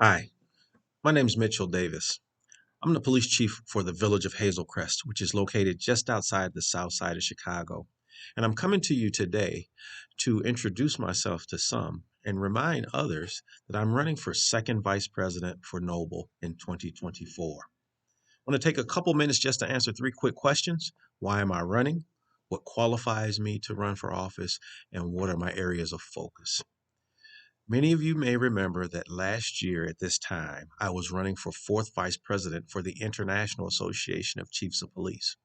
Hi, my name is Mitchell Davis. I'm the police chief for the village of Hazelcrest, which is located just outside the south side of Chicago. And I'm coming to you today to introduce myself to some and remind others that I'm running for second vice president for Noble in 2024. I want to take a couple minutes just to answer three quick questions. Why am I running? What qualifies me to run for office? And what are my areas of focus? Many of you may remember that last year at this time, I was running for fourth vice president for the International Association of Chiefs of Police.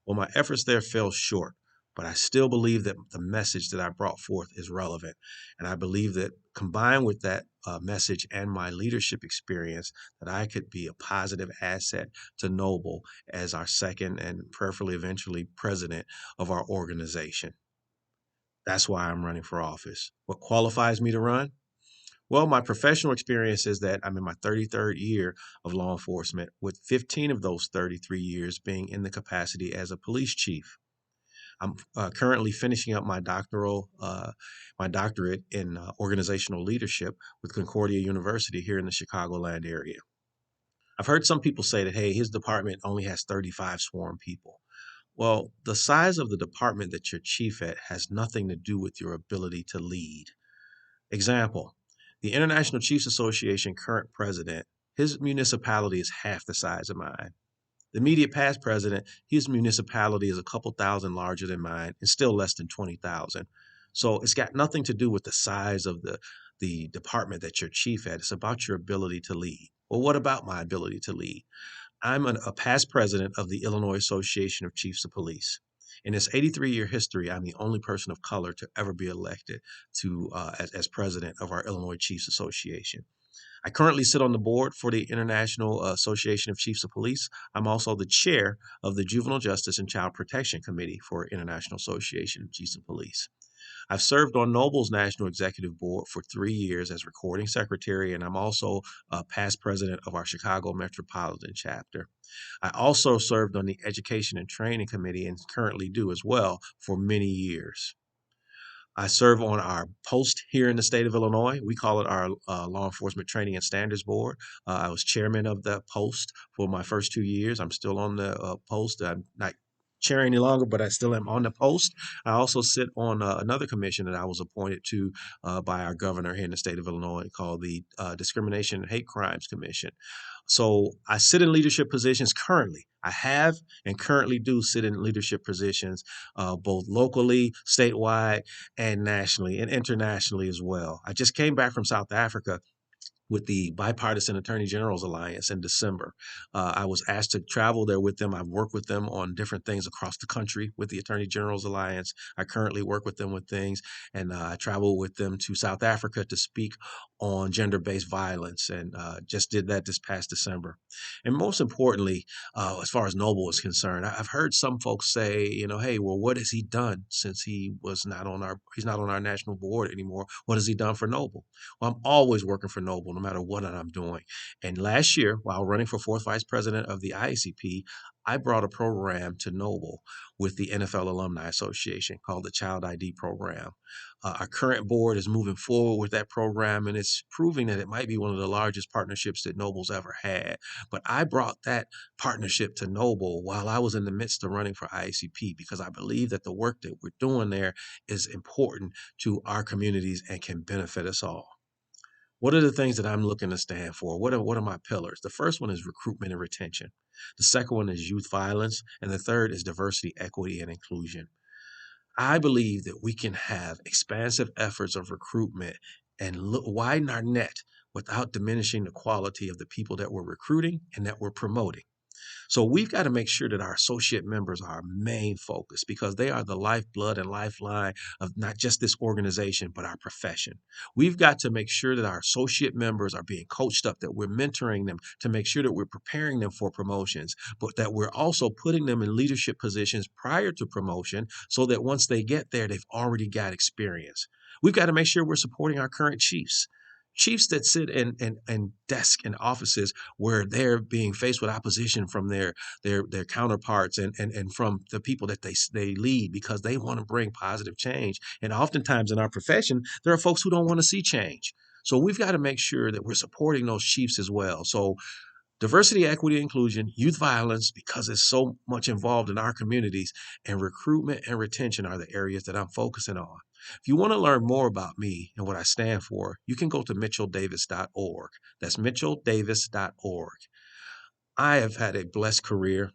Well, my efforts there fell short, but I still believe that the message that I brought forth is relevant. And I believe that combined with that message and my leadership experience, that I could be a positive asset to Noble as our second and prayerfully eventually president of our organization. That's why I'm running for office. What qualifies me to run? Well, my professional experience is that I'm in my 33rd year of law enforcement, with 15 of those 33 years being in the capacity as a police chief. I'm currently finishing up my doctorate in organizational leadership with Concordia University here in the Chicagoland area. I've heard some people say that, hey, his department only has 35 sworn people. Well, the size of the department that you're chief at has nothing to do with your ability to lead. Example, the International Chiefs Association current president, his municipality is half the size of mine. The immediate past president, his municipality is a couple thousand larger than mine and still less than 20,000. So it's got nothing to do with the size of the department that you're chief at. It's about your ability to lead. Well, what about my ability to lead? I'm a past president of the Illinois Association of Chiefs of Police. In its 83-year history, I'm the only person of color to ever be elected as president of our Illinois Chiefs Association. I currently sit on the board for the International Association of Chiefs of Police. I'm also the chair of the Juvenile Justice and Child Protection Committee for International Association of Chiefs of Police. I've served on Noble's National Executive Board for 3 years as recording secretary, and I'm also past president of our Chicago Metropolitan chapter. I also served on the Education and Training Committee and currently do as well for many years. I serve on our post here in the state of Illinois. We call it our Law Enforcement Training and Standards Board. I was chairman of that post for my first 2 years. I'm still on the post. I'm not chair any longer, but I still am on the post. I also sit on another commission that I was appointed to by our governor here in the state of Illinois called the Discrimination and Hate Crimes Commission. So I sit in leadership positions currently. I have and currently do sit in leadership positions both locally, statewide, and nationally and internationally as well. I just came back from South Africa with the Bipartisan Attorney Generals Alliance in December. I was asked to travel there with them. I've worked with them on different things across the country with the Attorney Generals Alliance. I currently work with them with things, and I travel with them to South Africa to speak on gender-based violence, and just did that this past December. And most importantly, as far as Noble is concerned, I've heard some folks say, hey, well, what has he done since he's not on our national board anymore? What has he done for Noble? Well, I'm always working for Noble, no matter what I'm doing. And last year, while running for fourth vice president of the IACP, I brought a program to Noble with the NFL Alumni Association called the Child ID program. Our current board is moving forward with that program, and it's proving that it might be one of the largest partnerships that Noble's ever had. But I brought that partnership to Noble while I was in the midst of running for IACP because I believe that the work that we're doing there is important to our communities and can benefit us all. What are the things that I'm looking to stand for? What are my pillars? The first one is recruitment and retention. The second one is youth violence. And the third is diversity, equity, and inclusion. I believe that we can have expansive efforts of recruitment and widen our net without diminishing the quality of the people that we're recruiting and that we're promoting. So we've got to make sure that our associate members are our main focus because they are the lifeblood and lifeline of not just this organization, but our profession. We've got to make sure that our associate members are being coached up, that we're mentoring them to make sure that we're preparing them for promotions, but that we're also putting them in leadership positions prior to promotion so that once they get there, they've already got experience. We've got to make sure we're supporting our current chiefs. Chiefs that sit in desk and offices where they're being faced with opposition from their counterparts and from the people that they lead because they want to bring positive change. And oftentimes in our profession, there are folks who don't want to see change. So we've got to make sure that we're supporting those chiefs as well. So diversity, equity, inclusion, youth violence, because it's so much involved in our communities, and recruitment and retention are the areas that I'm focusing on. If you want to learn more about me and what I stand for, you can go to mitchelldavis.org. That's mitchelldavis.org. I have had a blessed career.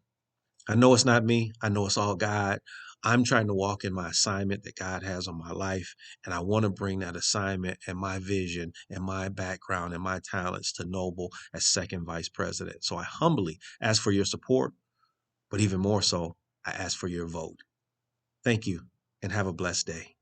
I know it's not me. I know it's all God. I'm trying to walk in my assignment that God has on my life. And I want to bring that assignment and my vision and my background and my talents to Noble as second vice president. So I humbly ask for your support, but even more so, I ask for your vote. Thank you and have a blessed day.